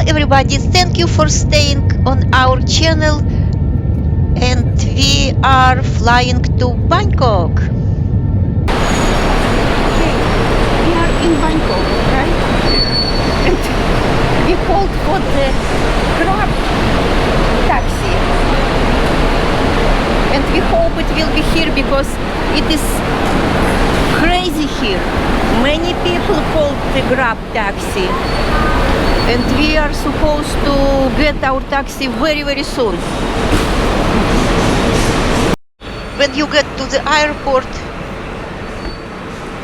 everybody, thank you for staying on our channel, and we are flying to Bangkok. Okay, we are in Bangkok, right? And we called for the Grab taxi. And we hope it will be here because it is crazy here. Many people called the Grab taxi. And we are supposed to get our taxi very, very soon. When you get to the airport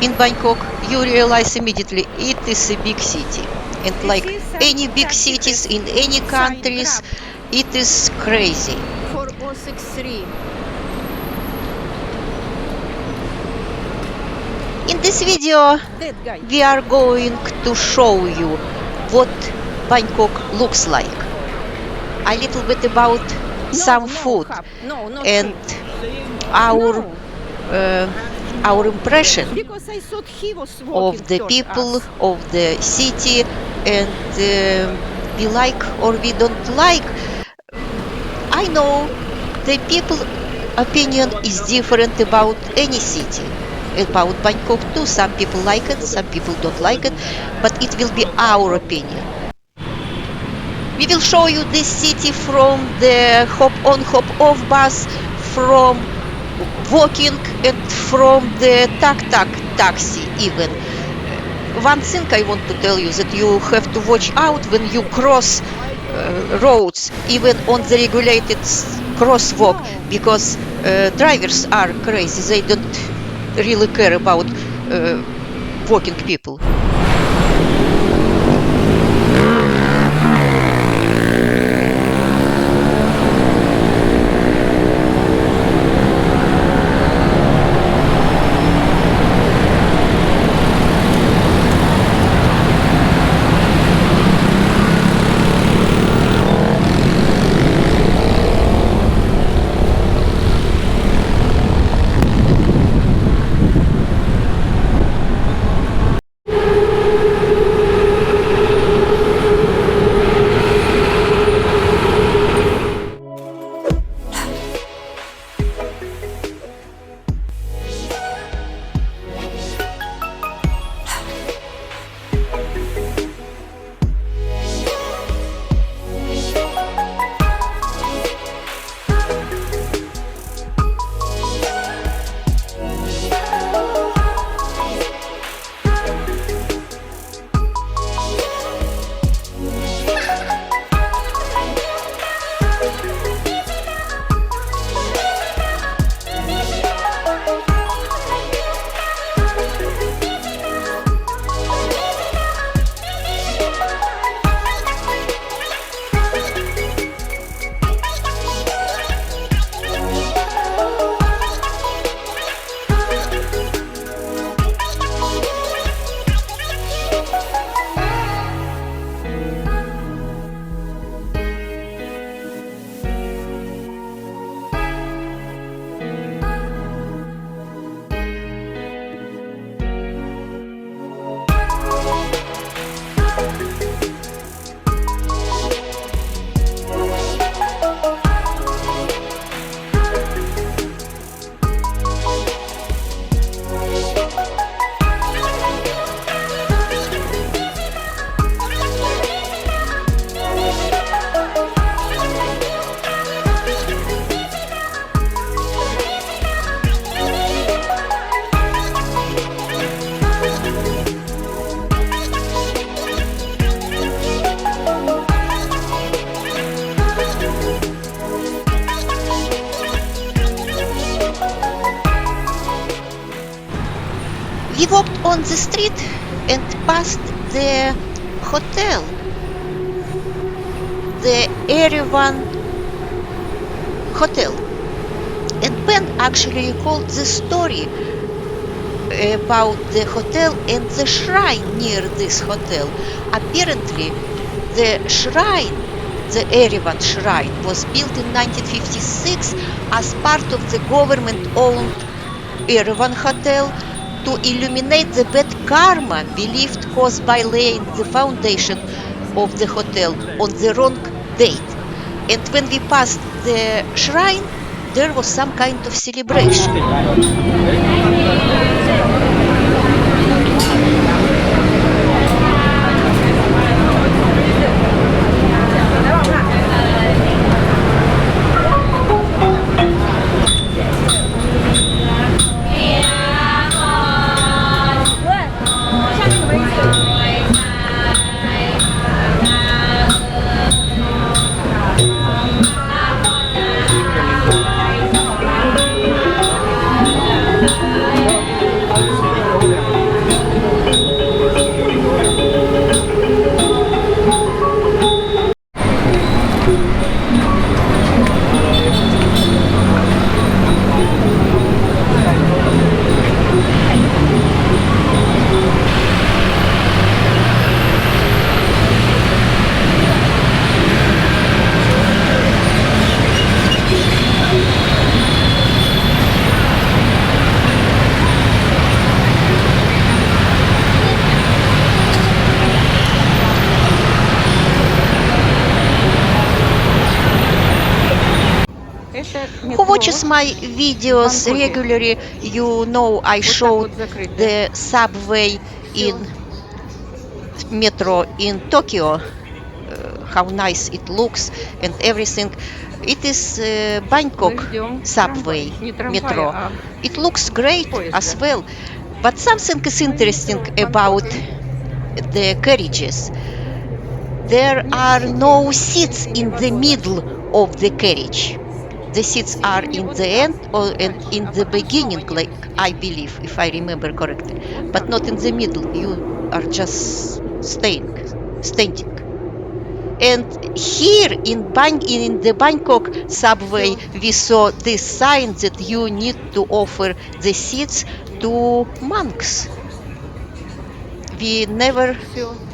in Bangkok, you realize immediately it is a big city. And like any big cities in any countries, it is crazy. 4063. In this video, we are going to show you what Bangkok looks like. A little bit about some food and our impression of the people, of the city, and we like or we don't like. I know the people opinion is different about any city. About Bangkok too, some people like it, some people don't like it, but it will be our opinion. We will show you this city from the hop-on, hop-off bus, from walking, and from the tuk-tuk taxi even. One thing I want to tell you that you have to watch out when you cross roads, even on the regulated crosswalk, because drivers are crazy. They don't really care about walking people. We walked on the street and passed the hotel, the Erawan hotel. And Ben actually recalled the story about the hotel and the shrine near this hotel. Apparently, the shrine, the Erawan shrine, was built in 1956 as part of the government-owned Erawan hotel to illuminate the bad karma believed caused by laying the foundation of the hotel on the wrong date. And when we passed the shrine, there was some kind of celebration. Who watches my videos regularly, you know I showed the subway in metro in Tokyo, how nice it looks and everything. It is Bangkok subway metro. It looks great as well. But something is interesting about the carriages. There are no seats in the middle of the carriage. The seats are in the end and in the beginning, like I believe, if I remember correctly, but not in the middle. You are just standing. And here in the Bangkok subway, we saw this sign that you need to offer the seats to monks. We never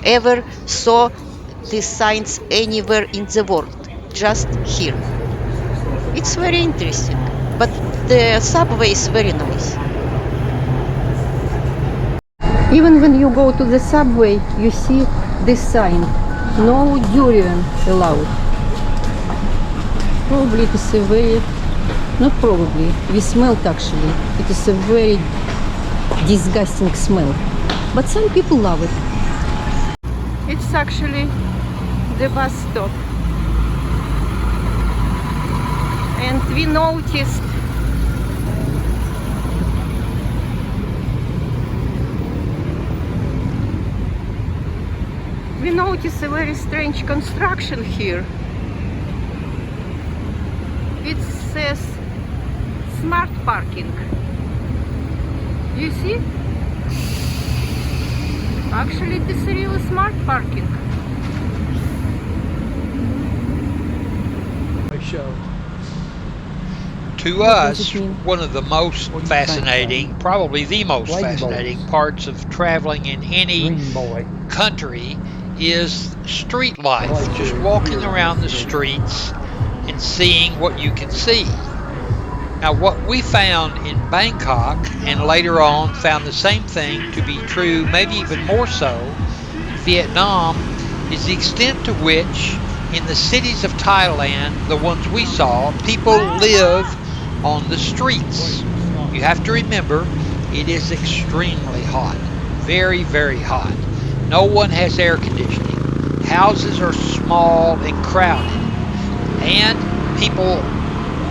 ever saw these signs anywhere in the world, just here. It's very interesting, but the subway is very nice. Even when you go to the subway, you see this sign, no durian allowed. Probably it is a very, not probably, we smelled actually, it is a very disgusting smell, but some people love it. It's actually the bus stop. And we noticed a very strange construction here. It says smart parking. You see? Actually, it is really smart parking. To us, one of the most fascinating, probably the most fascinating parts of traveling in any country is street life. Just walking around the streets and seeing what you can see. Now, what we found in Bangkok, and later on found the same thing to be true, maybe even more so, in Vietnam, is the extent to which in the cities of Thailand, the ones we saw, people live on the streets. You have to remember, it is extremely hot. Very, very hot. No one has air conditioning. Houses are small and crowded. And people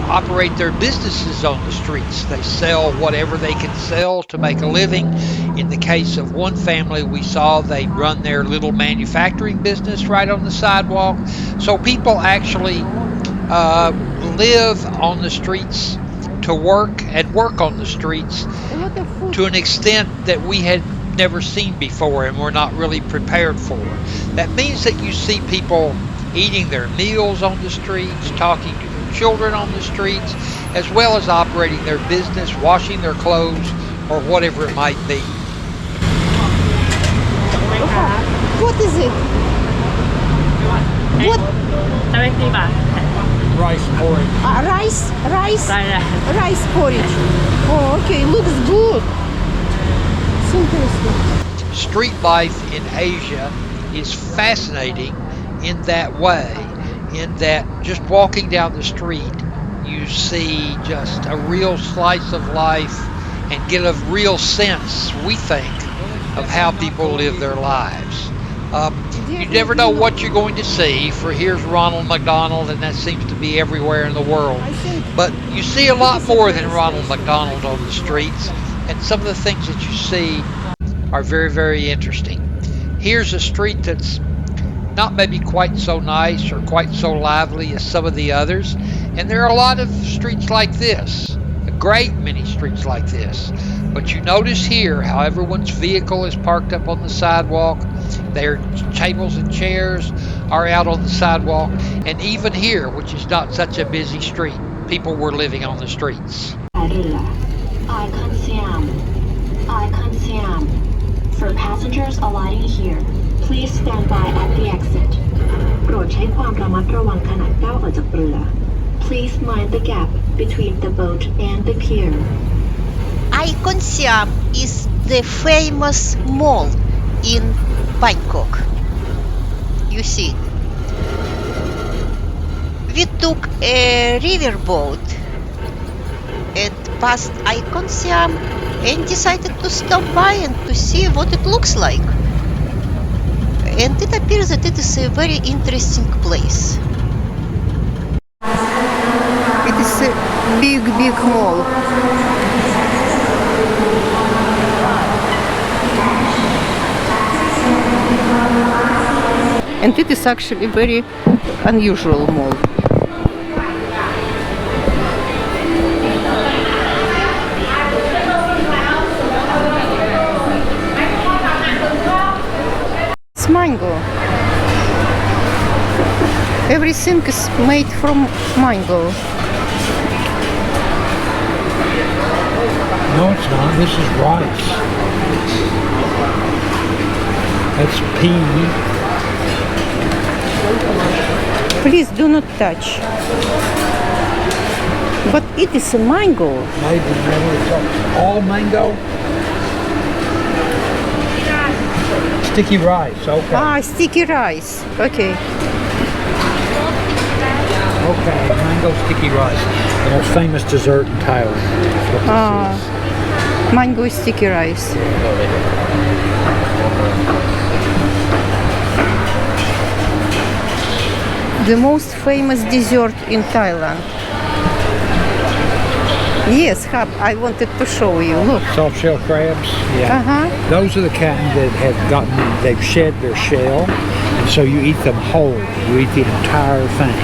operate their businesses on the streets. They sell whatever they can sell to make a living. In the case of one family we saw, they run their little manufacturing business right on the sidewalk. So people actually live on the streets to work and work on the streets to an extent that we had never seen before and were not really prepared for. That means that you see people eating their meals on the streets, talking to their children on the streets, as well as operating their business, washing their clothes, or whatever it might be. What is it? What? Rice porridge. Rice porridge. Oh, okay, looks good. It's interesting. Street life in Asia is fascinating in that way, in that just walking down the street, you see just a real slice of life and get a real sense, we think, of how people live their lives. You never know what you're going to see, for here's Ronald McDonald, and that seems to be everywhere in the world. But you see a lot more than Ronald McDonald on the streets, and some of the things that you see are very, very interesting. Here's a street that's not maybe quite so nice or quite so lively as some of the others. And there are a lot of streets like this, a great many streets like this. But you notice here how everyone's vehicle is parked up on the sidewalk. Their tables and chairs are out on the sidewalk. And even here, which is not such a busy street, people were living on the streets. Iconsiam. Iconsiam. For passengers alighting here, please stand by at the exit. โปรดใช้ความระมัดระวังขณะก้าวออกจากเรือ Please mind the gap between the boat and the pier. Iconsiam is the famous mall in Bangkok. You see, we took a riverboat and passed Iconsiam and decided to stop by and to see what it looks like. And it appears that it is a very interesting place. It is a big, big mall. And it is actually a very unusual mall. It's mango. Everything is made from mango. No, it's not. This is rice. That's pea. Please do not touch. But it is a mango. Maybe it's all mango. Sticky rice, okay. Ah, sticky rice. Okay. Okay, mango sticky rice. The most famous dessert in Thailand. Mango sticky rice. The most famous dessert in Thailand. Yes, Hub, I wanted to show you. Look. Soft shell crabs. Yeah. Those are the kind that they've shed their shell, and so you eat them whole. You eat the entire thing.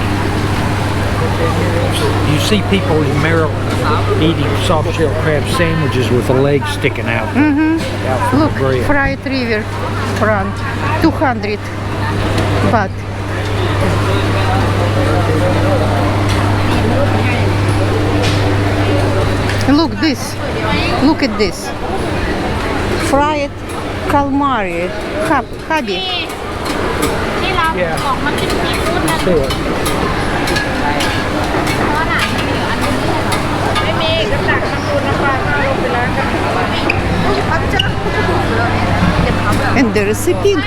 You see people in Maryland eating soft shell crab sandwiches with the legs sticking out. Out from Look, the bread. fried river prawn, 200 baht. Look this. Look at this. Fried calamari. Hubby. Yeah. Let's do it. And there is a pig.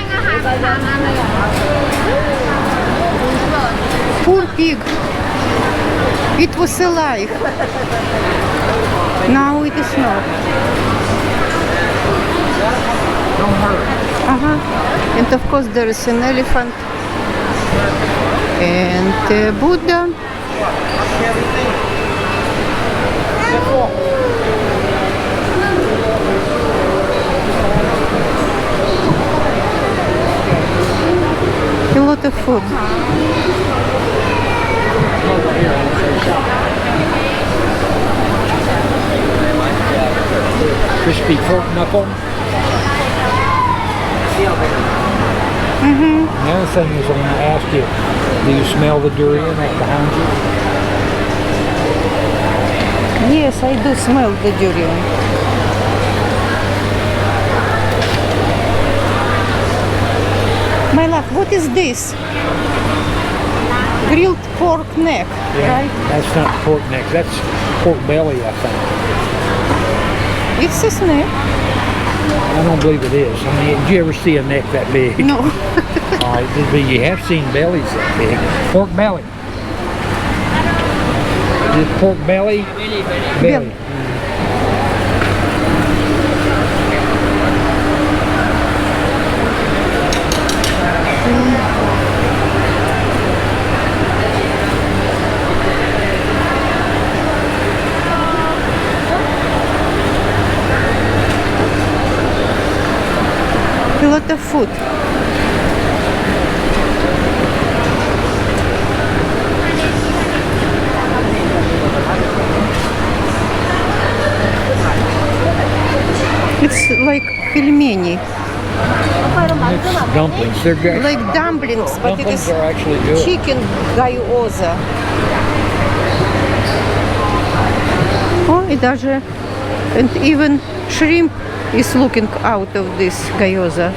Poor pig. It was alive. Now it is not. Don't hurt. And of course there is an elephant and a Buddha. A lot of food. Crispy pork knuckle. The other thing is, I'm going to ask you, do you smell the durian right behind you? Yes, I do smell the durian. My love, what is this? Grilled pork neck, right? That's not pork neck. That's pork belly, I think. It's a snack. I don't believe it is. I mean, did you ever see a neck that big? No. All right, you have seen bellies that big. Pork belly. Is it pork belly? Belly. A lot of food. It's like pelmeni, It's dumplings. They're good. like dumplings, but it Dumplings is are actually good. chicken gyoza. Oh, и даже, and even shrimp is looking out of this gyoza.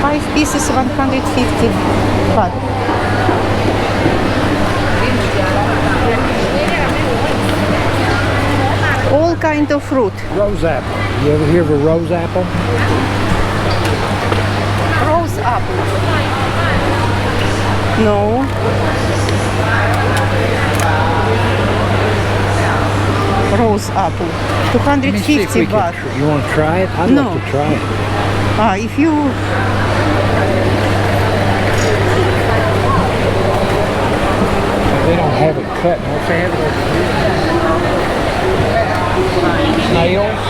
Five pieces, 150 baht. All kind of fruit. Rose apple. You ever hear of a rose apple? Rose apple. No. Rose apple. Let me see if 250 we can baht. You want to try it? I'd No. love to try it. If you They don't have it cut. Don't they have it over here? Snails.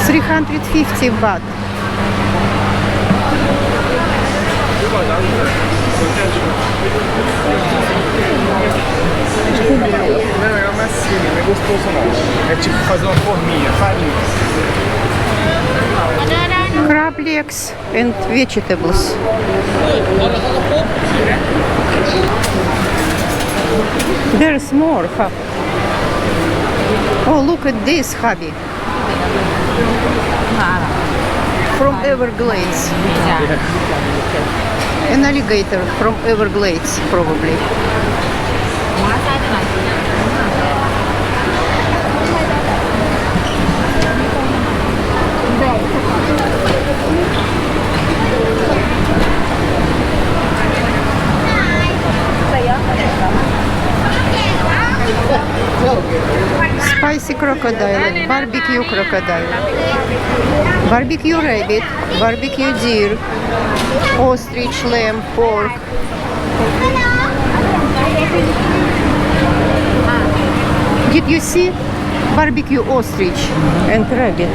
$350 baht. Não, é uma massinha, não é gostoso não. É tipo fazer uma forminha, farinha. Crab legs and vegetables. There's more, huh? Oh, look at this, hubby. From Everglades. An alligator from Everglades, probably. Spicy crocodile, barbecue crocodile, barbecue rabbit, barbecue deer, ostrich, lamb, pork. Did you see barbecue ostrich and rabbit?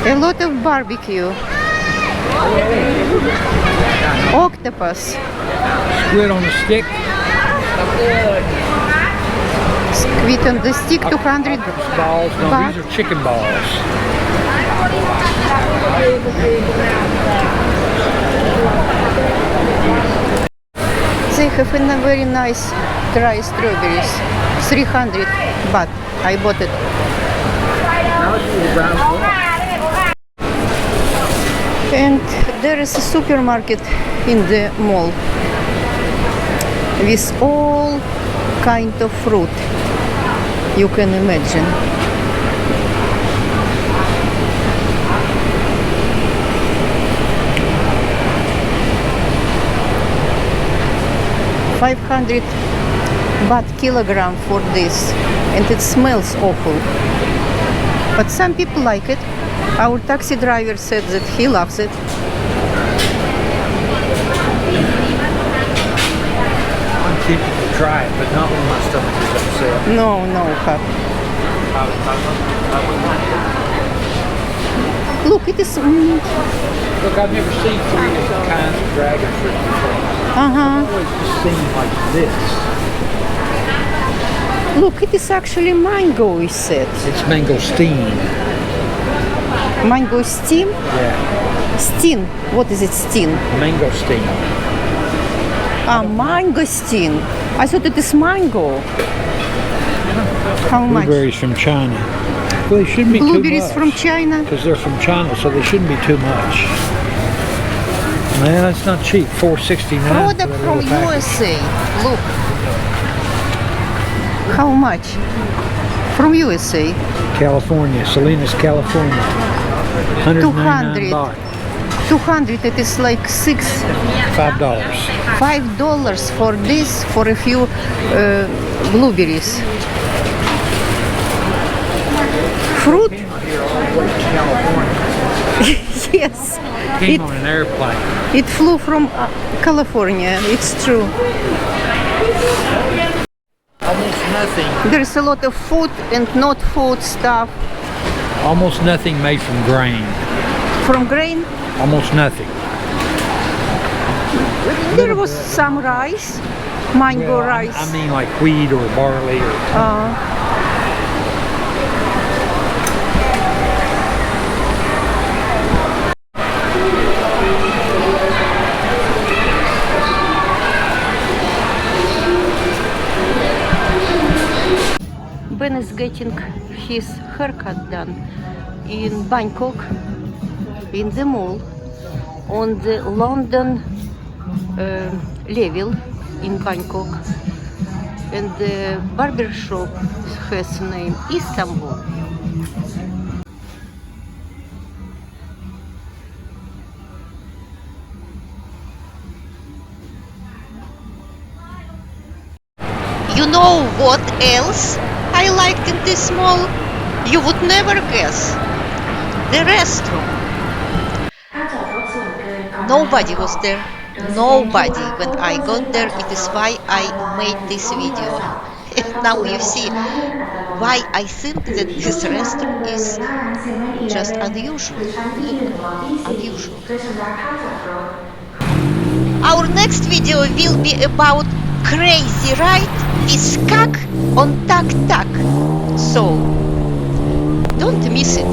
A lot of barbecue. Octopus. Squid on a stick. Squid on the stick, 200 Octopus balls. No, baht. these are chicken balls. They have a very nice dry strawberries. 300 baht. I bought it. And there is a supermarket in the mall with all kind of fruit you can imagine. $500 baht kilogram for this, and it smells awful. But some people like it. Our taxi driver said that he loves it. I'm tempted to try it, but not when my stomach is upset. No, Hub. Look, it is. Look, I've never seen 3 different kinds of dragon fruit before. Uh-huh. It always just seemed like this. Look, it is actually mango, is said. It's mangosteen. Mango steam? Yeah, Steen. What is it, steen? mangosteen. Ah, mangosteen. I thought it is mango. How much? Blueberries from China. Well, they shouldn't be Blueberries too from much. China? Because they're from China, so they shouldn't be too much. Man, that's not cheap. $4.69. Product from USA. Look. How much? From USA. California, Salinas, California. 199 200. baht. 200, it is like $5 $5. for this, for a few blueberries. Fruit? Yes. Came on an airplane. It flew from California, it's true. Almost nothing. There's a lot of food and not food stuff. Almost nothing made from grain. From grain, Almost nothing. there was some rice, mango Well, rice. I mean like wheat or barley or Ben is getting his haircut done in Bangkok, in the mall, on the London level in Bangkok. And the barber shop has name Istanbul. You know what else I liked in this mall? You would never guess. The restroom. Nobody was there. Nobody when I got there. It is why I made this video. Now you see why I think that this restroom is just unusual. Look, unusual. Our next video will be about crazy ride is Kak on Tak Tak. So don't miss it.